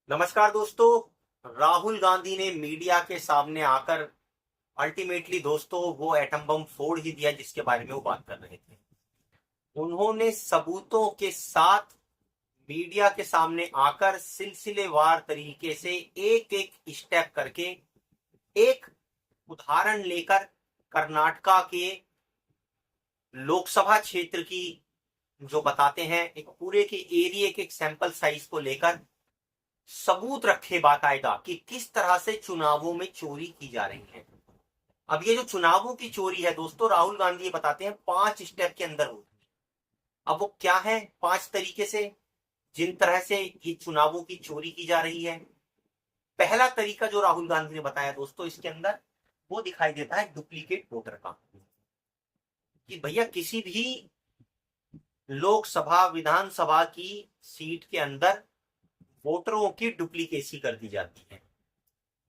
नमस्कार दोस्तों। राहुल गांधी ने मीडिया के सामने आकर अल्टीमेटली दोस्तों वो एटम बम फोड़ ही दिया जिसके बारे में वो बात कर रहे थे। उन्होंने सबूतों के साथ मीडिया के सामने आकर सिलसिलेवार तरीके से एक एक स्टेप करके एक उदाहरण लेकर कर्नाटका के लोकसभा क्षेत्र की जो बताते हैं, एक पूरे के एरिया के एक सैंपल साइज को लेकर सबूत रखे बाकायदा कि किस तरह से चुनावों में चोरी की जा रही है। अब ये जो चुनावों की चोरी है दोस्तों, राहुल गांधी बताते हैं 5 स्टेप के अंदर होती है। अब वो क्या है 5 तरीके से जिन तरह से ये चुनावों की चोरी की जा रही है। पहला तरीका जो राहुल गांधी ने बताया दोस्तों, इसके अंदर वो दिखाई देता है डुप्लीकेट वोटर का, कि भैया किसी भी लोकसभा विधानसभा की सीट के अंदर वोटरों की डुप्लीकेसी कर दी जाती है।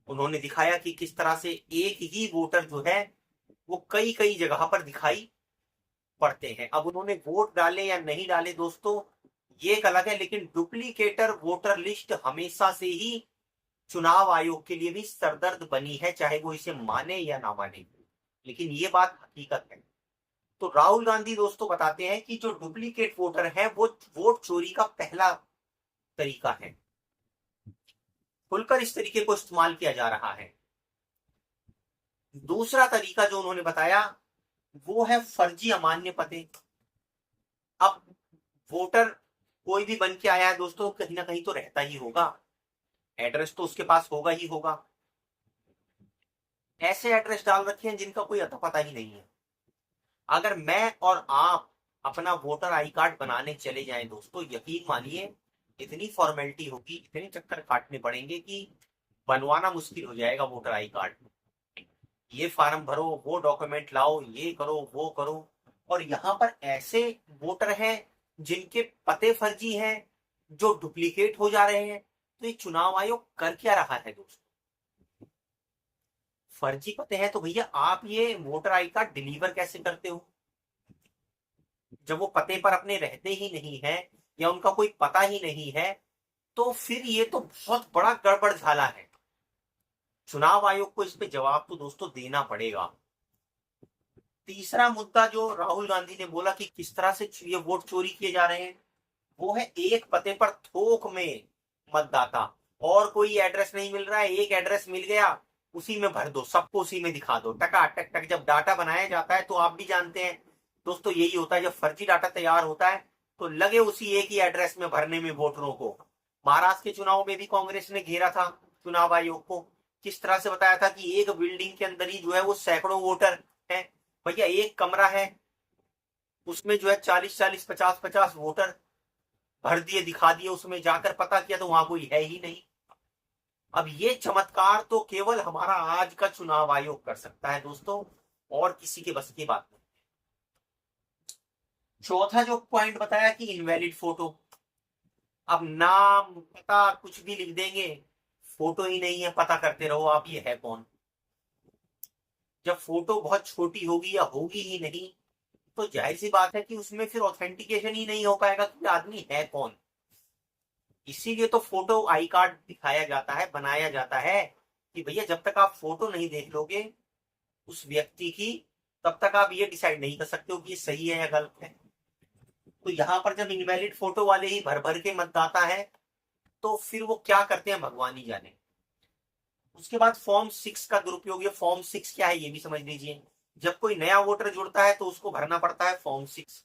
उन्होंने दिखाया कि किस तरह से एक ही वोटर जो है वो कई कई जगह पर दिखाई पड़ते हैं। अब उन्होंने वोट डाले या नहीं डाले दोस्तों ये एक अलग है, लेकिन डुप्लीकेटर वोटर लिस्ट हमेशा से ही चुनाव आयोग के लिए भी सरदर्द बनी है, चाहे वो इसे माने या ना माने, लेकिन ये बात हकीकत है। तो राहुल गांधी दोस्तों बताते हैं कि जो डुप्लीकेट वोटर है वो वोट चोरी का पहला तरीका है। खुलकर इस तरीके को इस्तेमाल किया जा रहा है। दूसरा तरीका जो उन्होंने बताया वो है फर्जी अमान्य पते। अब वोटर कोई भी बन के आया है दोस्तों, कहीं ना कहीं तो रहता ही होगा, एड्रेस तो उसके पास होगा ही होगा। ऐसे एड्रेस डाल रखे हैं जिनका कोई अता पता ही नहीं है। अगर मैं और आप अपना वोटर आई कार्ड बनाने चले जाएं दोस्तों, यकीन मानिए इतनी फॉर्मेलिटी होगी, इतने चक्कर काटने पड़ेंगे कि बनवाना मुश्किल हो जाएगा वोटर आई कार्ड। ये फार्म भरो, वो डॉक्यूमेंट लाओ, ये करो वो करो। और यहाँ पर ऐसे वोटर हैं जिनके पते फर्जी हैं, जो डुप्लीकेट हो जा रहे हैं। तो ये चुनाव आयोग कर क्या रहा है दोस्तों? फर्जी पते हैं तो भैया आप ये वोटर आई कार्ड डिलीवर कैसे करते हो जब वो पते पर अपने रहते ही नहीं है या उनका कोई पता ही नहीं है? तो फिर ये तो बहुत बड़ा गड़बड़ झाला है। चुनाव आयोग को इस पे जवाब तो दोस्तों देना पड़ेगा। तीसरा मुद्दा जो राहुल गांधी ने बोला कि किस तरह से ये वोट चोरी किए जा रहे हैं, वो है एक पते पर थोक में मतदाता। और कोई एड्रेस नहीं मिल रहा है, एक एड्रेस मिल गया उसी में भर दो, सबको उसी में दिखा दो, टका टक टक। जब डाटा बनाया जाता है तो आप भी जानते हैं दोस्तों यही होता है, जब फर्जी डाटा तैयार होता है तो लगे उसी एक ही एड्रेस में भरने में वोटरों को। महाराष्ट्र के चुनाव में भी कांग्रेस ने घेरा था चुनाव आयोग को, किस तरह से बताया था कि एक बिल्डिंग के अंदर ही जो है वो सैकड़ों वोटर हैं। भैया एक कमरा है उसमें जो है 40-40, 50-50 वोटर भर दिए, दिखा दिए, उसमें जाकर पता किया तो वहां कोई है ही नहीं। अब ये चमत्कार तो केवल हमारा आज का चुनाव आयोग कर सकता है दोस्तों, और किसी के बस की बात नहीं। चौथा जो पॉइंट बताया कि इनवैलिड फोटो। अब नाम पता कुछ भी लिख देंगे, फोटो ही नहीं है, पता करते रहो आप ये है कौन। जब फोटो बहुत छोटी होगी या होगी ही नहीं तो जाहिर सी बात है कि उसमें फिर ऑथेंटिकेशन ही नहीं हो पाएगा कि आदमी है कौन। इसीलिए तो फोटो आई कार्ड दिखाया जाता है, बनाया जाता है कि भैया जब तक आप फोटो नहीं देख लोगे उस व्यक्ति की, तब तक आप ये डिसाइड नहीं कर सकते हो कि ये सही है या गलत है। तो यहां पर जब इनवैलिड फोटो वाले ही भर भर के मतदाता है तो फिर वो क्या करते हैं भगवान ही जाने। उसके बाद फॉर्म 6 का दुरुपयोग। ये फॉर्म 6 क्या है ये भी समझ लीजिए। जब कोई नया वोटर जुड़ता है तो उसको भरना पड़ता है फॉर्म 6।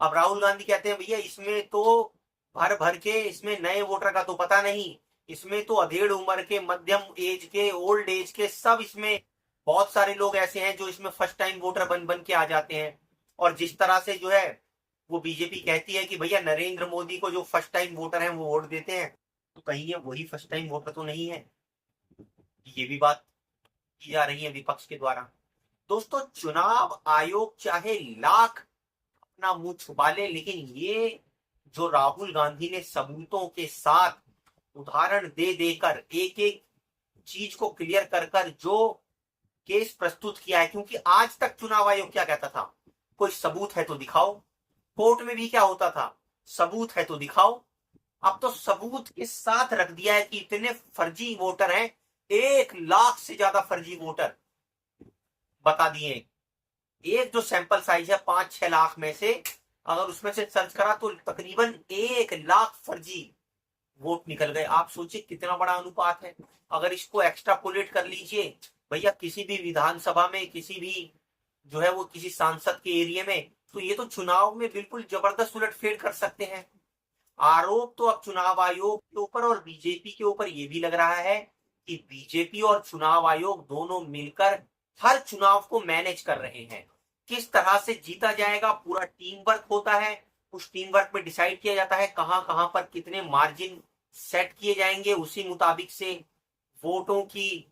अब राहुल गांधी कहते हैं भैया इसमें तो भर भर के, इसमें नए वोटर का तो पता नहीं, इसमें तो अधेड़ उम्र के, मध्यम एज के, ओल्ड एज के, सब इसमें बहुत सारे लोग ऐसे हैं जो इसमें फर्स्ट टाइम वोटर बन बन के आ जाते हैं। और जिस तरह से जो है वो बीजेपी कहती है कि भैया नरेंद्र मोदी को जो फर्स्ट टाइम वोटर है वो वोट देते हैं, तो कहीं ये वही फर्स्ट टाइम वोटर तो नहीं है। ये भी बात की जा रही है विपक्ष के द्वारा। दोस्तों चुनाव आयोग चाहे लाख अपना मुंह छुपा ले, लेकिन ये जो राहुल गांधी ने सबूतों के साथ उदाहरण दे देकर एक एक चीज को क्लियर कर कर जो केस प्रस्तुत किया है, क्योंकि आज तक चुनाव आयोग क्या कहता था, कोई सबूत है तो दिखाओ। कोर्ट में भी क्या होता था, सबूत है तो दिखाओ। अब तो सबूत के साथ रख दिया है कि इतने फर्जी वोटर हैं, 1 लाख से ज्यादा फर्जी वोटर बता दिए। एक जो सैंपल साइज है 5-6 लाख में से, अगर उसमें से सर्च करा तो तकरीबन 1 लाख फर्जी वोट निकल गए। आप सोचिए कितना बड़ा अनुपात है। अगर इसको एक्स्ट्रापोलेट कर लीजिए भैया किसी भी विधानसभा में, किसी भी जो है वो किसी सांसद के एरिया में, तो ये तो चुनाव में बिल्कुल जबरदस्त उलटफेर कर सकते हैं। आरोप तो अब चुनाव आयोग के ऊपर और बीजेपी के ऊपर ये भी लग रहा है कि बीजेपी और चुनाव आयोग दोनों मिलकर हर चुनाव को मैनेज कर रहे हैं। किस तरह से जीता जाएगा, पूरा टीम वर्क होता है। उस टीम वर्क में डिसाइड किया जाता है कहां कहां पर कितने मार्जिन सेट किए जाएंगे, उसी मुताबिक से वोटों की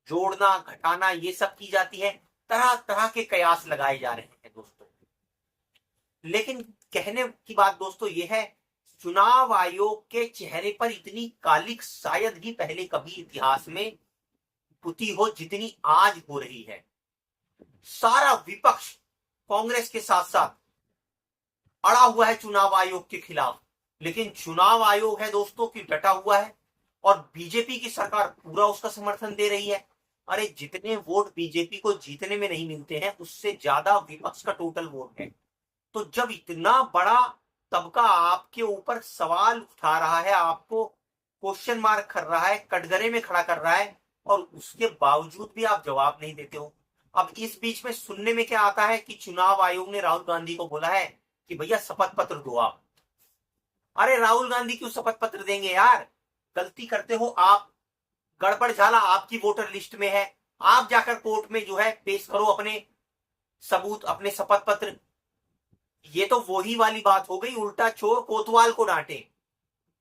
जोड़ना घटाना ये सब की जाती है। तरह तरह के कयास लगाए जा रहे हैं दोस्तों। लेकिन कहने की बात दोस्तों ये है, चुनाव आयोग के चेहरे पर इतनी कालिक शायद ही पहले कभी इतिहास में पुती हो जितनी आज हो रही है। सारा विपक्ष कांग्रेस के साथ साथ अड़ा हुआ है चुनाव आयोग के खिलाफ, लेकिन चुनाव आयोग है दोस्तों की डटा हुआ है और बीजेपी की सरकार पूरा उसका समर्थन दे रही है। अरे जितने वोट बीजेपी को जीतने में नहीं मिलते हैं उससे ज्यादा विपक्ष का टोटल वोट है। तो जब इतना बड़ा तबका आपके ऊपर सवाल उठा रहा है, आपको क्वेश्चन मार्क कर रहा है, कटघरे में खड़ा कर रहा है, और उसके बावजूद भी आप जवाब नहीं देते हो। अब इस बीच में सुनने में क्या आता है कि चुनाव आयोग ने राहुल गांधी को बोला है कि भैया शपथ पत्र दो आप। अरे राहुल गांधी क्यों शपथ पत्र देंगे यार, गलती करते हो आप, गड़बड़ झाला आपकी वोटर लिस्ट में है, आप जाकर कोर्ट में जो है पेश करो अपने सबूत, अपने शपथ पत्र। ये तो वही वाली बात हो गई, उल्टा चोर कोतवाल को डांटे।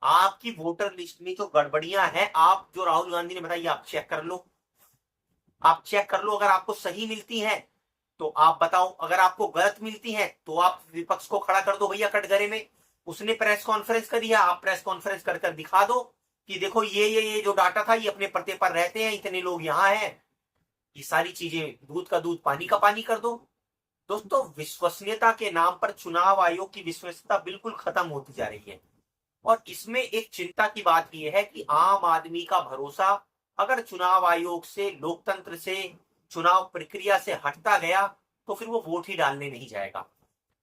आपकी वोटर लिस्ट में जो गड़बड़ियां हैं, आप जो राहुल गांधी ने बताई, आप चेक कर लो, आप चेक कर लो। अगर आपको सही मिलती है तो आप बताओ, अगर आपको गलत मिलती है तो आप विपक्ष को खड़ा कर दो भैया कटघरे में। उसने प्रेस कॉन्फ्रेंस करी है, आप प्रेस कॉन्फ्रेंस कर कर दिखा दो कि देखो ये जो डाटा था ये अपने पते पर रहते हैं, इतने लोग यहाँ हैं। ये सारी चीजें दूध का दूध पानी का पानी कर दो। दोस्तों विश्वसनीयता के नाम पर चुनाव आयोग की विश्वसनीयता बिल्कुल खत्म होती जा रही है। और इसमें एक चिंता की बात यह है कि आम आदमी का भरोसा अगर चुनाव आयोग से, लोकतंत्र से, चुनाव प्रक्रिया से हटता गया तो फिर वो वोट ही डालने नहीं जाएगा।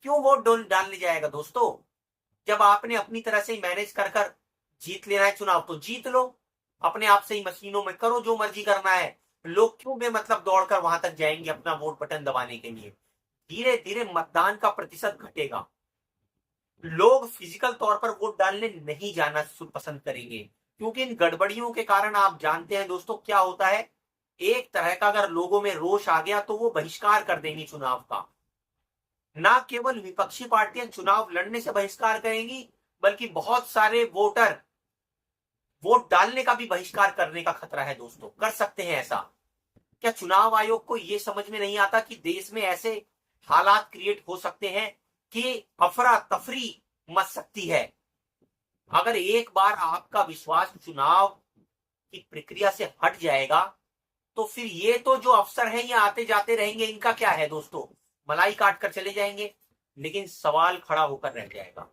क्यों वोट डालने जाएगा दोस्तों? जब आपने अपनी तरह से मैनेज कर कर जीत लेना है चुनाव तो जीत लो, अपने आप से ही मशीनों में करो जो मर्जी करना है। लोग क्यों बेमतलब दौड़कर वहां तक जाएंगे अपना वोट बटन दबाने के लिए? धीरे धीरे मतदान का प्रतिशत घटेगा, लोग फिजिकल तौर पर वोट डालने नहीं जाना पसंद करेंगे, क्योंकि इन गड़बड़ियों के कारण आप जानते हैं दोस्तों क्या होता है, एक तरह का अगर लोगों में रोष आ गया तो वो बहिष्कार कर देंगी चुनाव का। ना केवल विपक्षी पार्टियां चुनाव लड़ने से बहिष्कार करेंगी, बल्कि बहुत सारे वोटर वोट डालने का भी बहिष्कार करने का खतरा है दोस्तों। कर सकते हैं ऐसा? क्या चुनाव आयोग को यह समझ में नहीं आता कि देश में ऐसे हालात क्रिएट हो सकते हैं कि अफरा तफरी मच सकती है? अगर एक बार आपका विश्वास चुनाव की प्रक्रिया से हट जाएगा तो फिर ये तो जो अफसर हैं ये आते जाते रहेंगे, इनका क्या है दोस्तों, मलाई काट कर चले जाएंगे, लेकिन सवाल खड़ा होकर रह जाएगा।